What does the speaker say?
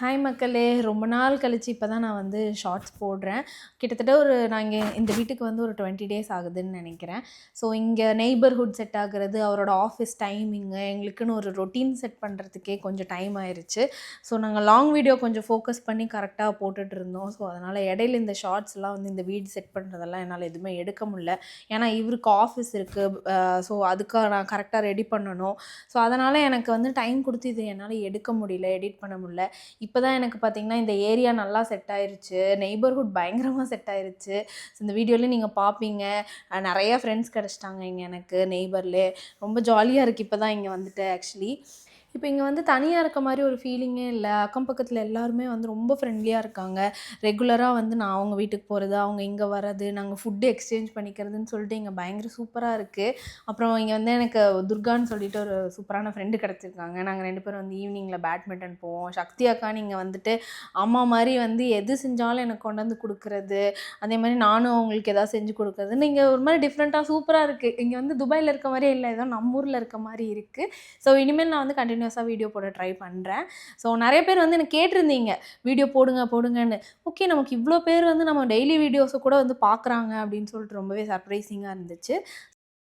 Hi மக்களே! ரொம்ப நாள் கழிச்சு இப்ப தான் நான் வந்து ஷார்ட்ஸ் போடுறேன். கிட்டத்தட்ட நான் இங்க இந்த வீட்டுக்கு வந்து ஒரு 20 டேஸ் ஆகுதுன்னு நெனைக்கிறேன். ஸோ இங்க நெய்பர்ஹுட் செட் ஆகுறது, அவரோட ஆஃபீஸ் டைமிங்கு, எங்களுக்குன்னு ஒரு ரொட்டீன் செட் பண்ணுறதுக்கே கொஞ்சம் டைம் ஆயிருச்சு. ஸோ நாங்க லாங் வீடியோ கொஞ்சம் ஃபோக்கஸ் பண்ணி கரெக்ட்டா போட்டுட்ருந்தோம். ஸோ அதனால இடையில இந்த ஷார்ட்ஸ்லாம் வந்து இந்த வீடு செட் பண்ணுறதெல்லாம் என்னால எதுவுமே எடுக்க முடில. ஏன்னா இவருக்கு ஆஃபீஸ் இருக்கு. ஸோ அதுக்கு நான் கரெக்ட்டா ரெடி பண்ணணும். ஸோ அதனால எனக்கு வந்து டைம் குடுத்து இது என்னால எடுக்க முடியல, எடிட் பண்ண முடில. இப்போ தான் எனக்கு பார்த்தீங்கன்னா, இந்த ஏரியா நல்லா செட் ஆயிருச்சு. நெய்பர்ஹுட் பயங்கரமா செட் ஆயிருச்சு. ஸோ இந்த வீடியோல நீங்க பார்ப்பீங்க. நெறைய ஃப்ரெண்ட்ஸ் கிடைச்சிட்டாங்க இங்க எனக்கு நெய்பர்லே. ரொம்ப ஜாலியா இருக்கு இப்ப தான் இங்க வந்துட்டு ஆக்சுவலி. இப்ப இங்க வந்து தனியா இருக்க மாரி ஒரு ஃபீலிங்கே இல்ல. அக்கம் பக்கத்துல எல்லாருமே வந்து ரொம்ப ஃப்ரெண்ட்லியா இருக்காங்க. ரெகுலரா வந்து நான் அவங்க வீட்டுக்கு போறது, அவங்க இங்க வர்றது, நாங்க ஃபுட் எக்ஸ்சேஞ்ச் பண்ணிக்கிறதுன்னு சொல்லிட்டு இங்க பயங்கர சூப்பரா இருக்கு. அப்புறம் இங்க வந்து எனக்கு துர்கான்னு சொல்லிட்டு ஒரு சூப்பரான ஃப்ரெண்டு கிடைச்சிருக்காங்க. நாங்க 2 பேரும் வந்து ஈவினிங்ல பேட்மிண்டன் போவோம். சக்தி அக்கான்னு இங்க வந்துட்டு அம்மா மாரி வந்து எது செஞ்சாலும் எனக்கு கொண்டு வந்து குடுக்குறது. அதே மாரி நானும் அவங்களுக்கு ஏதாவது செஞ்சு குடுக்குறதுன்னு இங்க ஒரு மாரி டிஃப்ரெண்ட்டா சூப்பரா இருக்கு. இங்க வந்து துபாய்ல இருக்க மாரியே இல்ல. ஏதோ நம்ம ஊர்ல இருக்க மாரி இருக்கு. ஸோ இனிமேல் நான் வந்து கன்டினியூஸா வீடியோ போட ட்ரை பண்றேன். ஸோ நெறைய பேர் வந்து எனக்கு கேட்டிருந்தீங்க. வீடியோ போடுங்க போடுங்கன்னு. ஓகே, நமக்கு இவ்ளோ பேர் வந்து நம்ம டெய்லி வீடியோஸ கூட வந்து பார்க்குறாங்க அப்படின்னு சொல்லிட்டு ரொம்பவே சர்ப்ரைசிங்கா இருந்துச்சு.